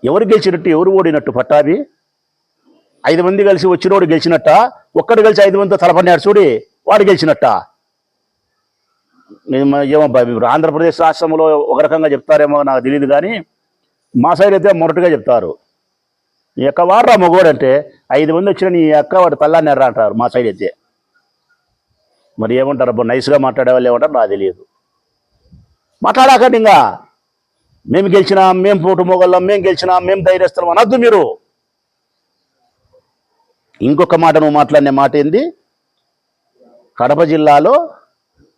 ఎవరు గెలిచినట్టు, ఎవరు ఓడినట్టు? పట్టాభి 5 మంది కలిసి వచ్చినోడు గెలిచినట్ట, ఒక్కడు కలిసి 5 మందితో తలపడినాడు చూడి, వాడు గెలిచినట్ట? ఏమబ్బా, మీరు ఆంధ్రప్రదేశ్ రాష్ట్రంలో ఒక రకంగా చెప్తారేమో నాకు తెలియదు, కానీ మా సైడ్ అయితే మొరటుగా చెప్తారు. నీ యొక్క వాడరా మగోడంటే 5 మంది వచ్చిన నీ యొక్క వాడు తల్లాన్ని ఎర్రా అంటారు మా సైడ్ అయితే. మరి ఏమంటారు అబ్బా, నైస్గా మాట్లాడే వాళ్ళు ఏమంటారు నాకు తెలియదు. మాట్లాడాకండి, ఇంకా మేము గెలిచినాం, మేము పోటు మొగళ్ళం, మేము గెలిచినాం, మేము ధైర్యస్తున్నాం అనద్దు మీరు. ఇంకొక మాట నువ్వు మాట్లాడిన మాట ఏంది? కడప జిల్లాలో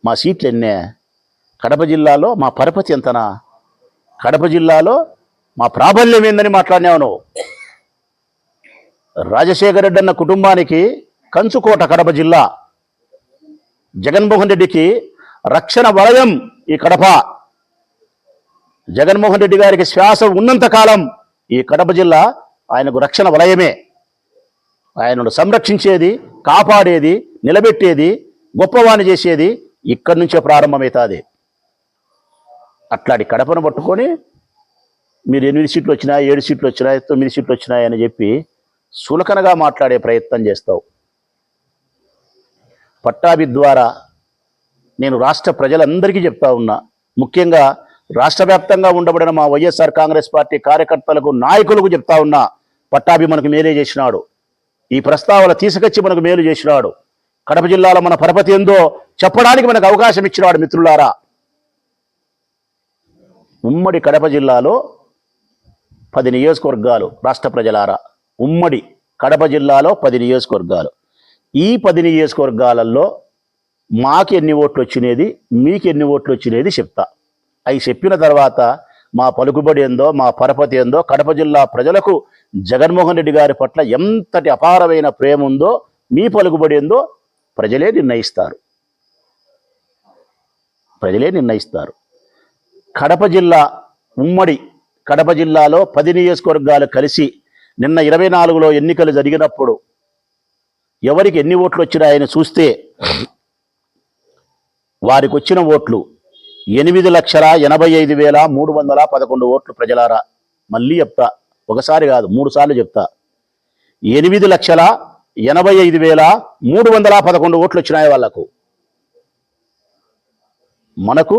మా సీట్లు ఎన్నే? కడప జిల్లాలో మా పరపతి ఎంతనా? కడప జిల్లాలో మా ప్రాబల్యం ఏందని మాట్లాడినావు నువ్వు. రాజశేఖర రెడ్డి అన్న కుటుంబానికి కంచుకోట కడప జిల్లా. జగన్మోహన్ రెడ్డికి రక్షణ వలయం ఈ కడప. జగన్మోహన్ రెడ్డి గారికి శ్వాస ఉన్నంత కాలం ఈ కడప జిల్లా ఆయనకు రక్షణ వలయమే. ఆయనను సంరక్షించేది, కాపాడేది, నిలబెట్టేది, గొప్పవాణి చేసేది ఇక్కడి నుంచే ప్రారంభమవుతుంది. అట్లాంటి కడపను పట్టుకొని మీరు 8 సీట్లు వచ్చినాయి, 7 సీట్లు వచ్చినాయి, 9 సీట్లు వచ్చినాయి అని చెప్పి సులకనగా మాట్లాడే ప్రయత్నం చేస్తావు. పట్టాభి ద్వారా నేను రాష్ట్ర ప్రజలందరికీ చెప్తా ఉన్నా, ముఖ్యంగా రాష్ట్ర వ్యాప్తంగా ఉండబడిన మా వైఎస్ఆర్ కాంగ్రెస్ పార్టీ కార్యకర్తలకు, నాయకులకు చెప్తా ఉన్నా, పట్టాభి మనకు మేలే చేసినాడు. ఈ ప్రస్తావన తీసుకొచ్చి మనకు మేలు చేసినాడు. కడప జిల్లాలో మన పరపతి ఏందో చెప్పడానికి మనకు అవకాశం ఇచ్చినాడు. మిత్రులారా, ఉమ్మడి కడప జిల్లాలో 10 నియోజకవర్గాలు. రాష్ట్ర ప్రజలారా, ఉమ్మడి కడప జిల్లాలో 10 నియోజకవర్గాలు. ఈ 10 నియోజకవర్గాలలో మాకు ఎన్ని ఓట్లు వచ్చినది, మీకు ఎన్ని ఓట్లు వచ్చినది చెప్తా. అవి చెప్పిన తర్వాత మా పలుకుబడి ఏందో, మా పరపతి ఏందో, కడప జిల్లా ప్రజలకు జగన్మోహన్ రెడ్డి గారి పట్ల ఎంతటి అపారమైన ప్రేమ ఉందో, మీ పలుకుబడి ఏందో ప్రజలే నిర్ణయిస్తారు. ప్రజలే నిర్ణయిస్తారు. కడప జిల్లా, ఉమ్మడి కడప జిల్లాలో 10 నియోజకవర్గాలు కలిసి నిన్న 24లో ఎన్నికలు జరిగినప్పుడు ఎవరికి ఎన్ని ఓట్లు వచ్చినాయని చూస్తే వారికి వచ్చిన ఓట్లు 8,85,311 ఓట్లు. ప్రజలారా, మళ్ళీ చెప్తా, ఒకసారి కాదు 3 సార్లు చెప్తా, 8,85,311 ఓట్లు వచ్చినాయి వాళ్ళకు. మనకు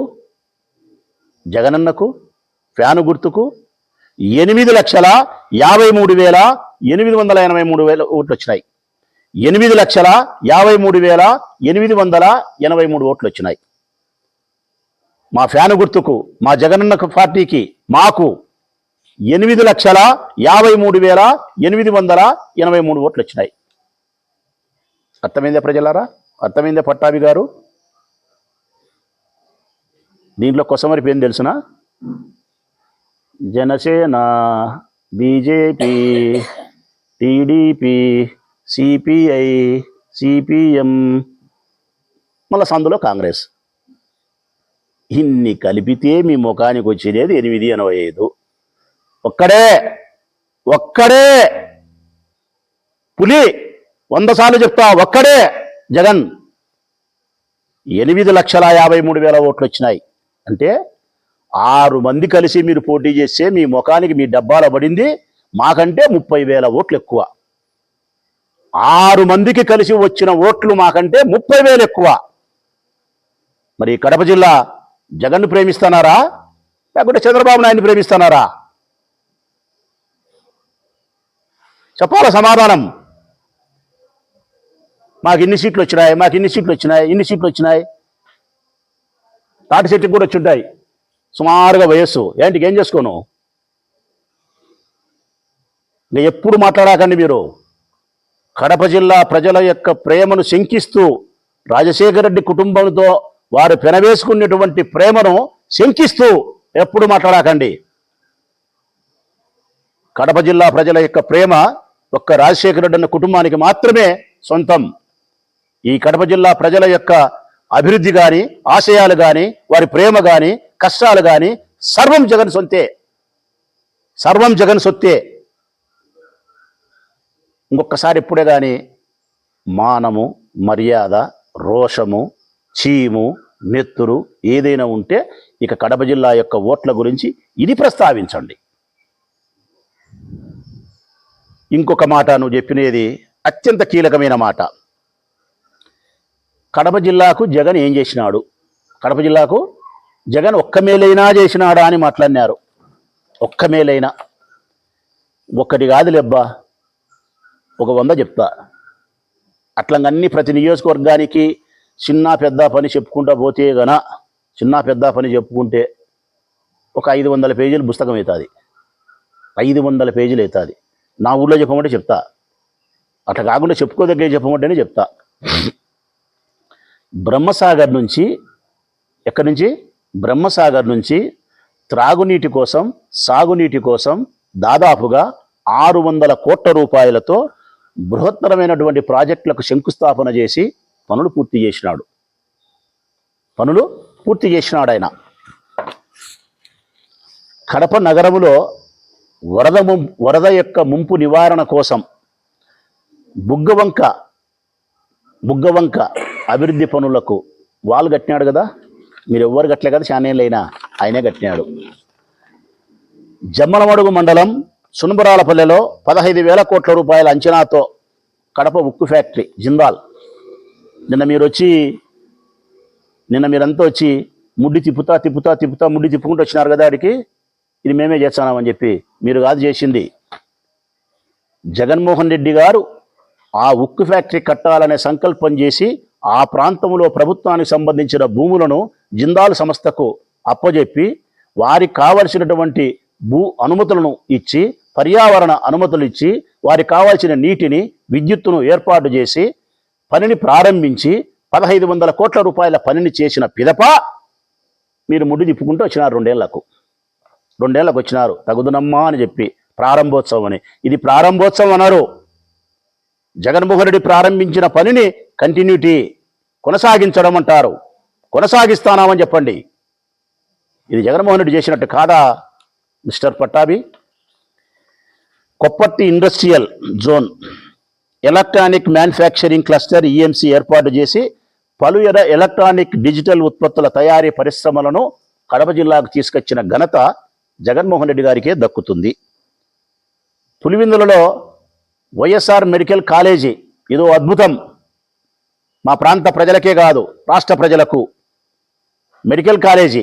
జగనన్నకు ఫ్యాను గుర్తుకు 8,53,883 ఓట్లు వచ్చినాయి. 8,53,883 ఓట్లు వచ్చినాయి. మా ఫ్యాను గుర్తుకు, మా జగనన్న పార్టీకి, మాకు 8,53,883 ఓట్లు వచ్చినాయి. అర్థమైందే ప్రజలారా? అర్థమైందే పట్టాభి గారు? దీంట్లో కొసమరిపి ఏం తెలుసునా? Janasena, BJP, TDP, CPI, CPM, మళ్ళీ సందులో కాంగ్రెస్. ఇన్ని కలిపితే మీ ముఖానికి వచ్చేది 885. ఒక్కడే పులి. 100 సార్లు చెప్తా, ఒక్కడే జగన్. 8,53,000 ఓట్లు వచ్చినాయి. అంటే 6 మంది కలిసి మీరు పోటీ చేస్తే మీ ముఖానికి, మీ డబ్బాలో పడింది మాకంటే 30,000 ఓట్లు ఎక్కువ. 6 మందికి కలిసి వచ్చిన ఓట్లు మాకంటే 30,000 ఎక్కువ. మరి కడప జిల్లా జగన్ను ప్రేమిస్తున్నారా, లేకుంటే చంద్రబాబు నాయుడిని ప్రేమిస్తున్నారా? చెప్పాల సమాధానం. మాకు ఇన్ని సీట్లు వచ్చినాయి, మాకు ఇన్ని సీట్లు వచ్చినాయి, ఇన్ని సీట్లు వచ్చినాయి. తాటి చెట్టుకు కూడా వచ్చి ఉంటాయి సుమారుగా వయస్సు. ఏంటికి ఏం చేసుకోను? ఇంకా ఎప్పుడు మాట్లాడాకండి మీరు. కడప జిల్లా ప్రజల యొక్క ప్రేమను శంకిస్తూ, రాజశేఖర రెడ్డి కుటుంబంతో వారు పెనవేసుకున్నటువంటి ప్రేమను శంకిస్తూ ఎప్పుడు మాట్లాడాకండి. కడప జిల్లా ప్రజల యొక్క ప్రేమ ఒక్క రాజశేఖర రెడ్డి అన్న కుటుంబానికి మాత్రమే సొంతం. ఈ కడప జిల్లా ప్రజల యొక్క అభివృద్ధి కానీ, ఆశయాలు కానీ, వారి ప్రేమ కానీ, కష్టాలు కానీ సర్వం జగన్ సొంతే. సర్వం జగన్ సొత్తే. ఇంకొకసారి ఎప్పుడే కానీ మానము, మర్యాద, రోషము, చీము, నెత్తురు ఏదైనా ఉంటే ఇక కడప జిల్లా యొక్క ఓట్ల గురించి ఇది ప్రస్తావించండి. ఇంకొక మాట నువ్వు చెప్పినది అత్యంత కీలకమైన మాట. కడప జిల్లాకు జగన్ ఏం చేసినాడు, కడప జిల్లాకు జగన్ ఒక్క మేలైనా చేసినాడా అని మాట్లాడినారు. ఒక్క మేలైనా ఒక్కటి కాదు లెబ్బా, ఒక 100 చెప్తా. అట్లంగన్నీ ప్రతి నియోజకవర్గానికి చిన్న పెద్ద పని చెప్పుకుంటా పోతే గన, చిన్న పెద్ద పని చెప్పుకుంటే ఒక 500 పేజీలు పుస్తకం అవుతుంది. 500 పేజీలు అవుతుంది. నా ఊళ్ళో చెప్పమంటే చెప్తా, అట్లా కాకుండా చెప్పుకోదగ్గర చెప్పమంటేనే చెప్తా. బ్రహ్మసాగర్ నుంచి, ఎక్కడి నుంచి, బ్రహ్మసాగర్ నుంచి త్రాగునీటి కోసం, సాగునీటి కోసం దాదాపుగా 600 కోట్ల రూపాయలతో బృహత్తరమైనటువంటి ప్రాజెక్టులకు శంకుస్థాపన చేసి పనులు పూర్తి చేసినాడు ఆయన. కడప నగరములో వరద యొక్క ముంపు నివారణ కోసం బుగ్గవంక అభివృద్ధి పనులకు వాళ్ళు కట్టినాడు కదా. మీరు ఎవ్వరు కట్టలే కదా, చానేళ్ళైనా ఆయనే కట్టినాడు. జమ్మలమడుగు మండలం సునబరాలపల్లెలో 15,000 కోట్ల రూపాయల అంచనాతో కడప ఉక్కు ఫ్యాక్టరీ జిందాల్. నిన్న మీరంతా వచ్చి ముడ్డి తిప్పుతా ముడ్డి తిప్పుకుంటూ వచ్చినారు కదా ఆడికి. ఇది మేమే చేస్తున్నామని చెప్పి మీరు కాదు చేసింది. జగన్మోహన్ రెడ్డి గారు ఆ ఉక్కు ఫ్యాక్టరీ కట్టాలనే సంకల్పం చేసి ఆ ప్రాంతంలో ప్రభుత్వానికి సంబంధించిన భూములను జిందాల్ సంస్థకు అప్పజెప్పి వారికి కావలసినటువంటి భూ అనుమతులను ఇచ్చి, పర్యావరణ అనుమతులు ఇచ్చి, వారికి కావాల్సిన నీటిని, విద్యుత్తును ఏర్పాటు చేసి పనిని ప్రారంభించి 1,500 కోట్ల రూపాయల పనిని చేసిన పిదప మీరు ముడ్డు తిప్పుకుంటూ వచ్చినారు. 2 ఏళ్ళకు వచ్చినారు. తగుదునమ్మా అని చెప్పి ప్రారంభోత్సవం అని. ఇది ప్రారంభోత్సవం అన్నారు. జగన్మోహన్ రెడ్డి ప్రారంభించిన పనిని కంటిన్యూటీ కొనసాగించడం అంటారు. కొనసాగిస్తానామని చెప్పండి. ఇది జగన్మోహన్ రెడ్డి చేసినట్టు కాదా mister Pattabhi? Kopparthi industrial zone, electronic manufacturing cluster EMC ఏర్పాటు చేసి పలు ఎలక్ట్రానిక్ డిజిటల్ ఉత్పత్తుల తయారీ పరిశ్రమలను కడప జిల్లాకు తీసుకొచ్చిన ఘనత జగన్మోహన్ రెడ్డి గారికే దక్కుతుంది. పులివెందులలో వైఎస్ఆర్ మెడికల్ కాలేజీ, ఇదో అద్భుతం. మా ప్రాంత ప్రజలకే కాదు, రాష్ట్ర ప్రజలకు మెడికల్ కాలేజీ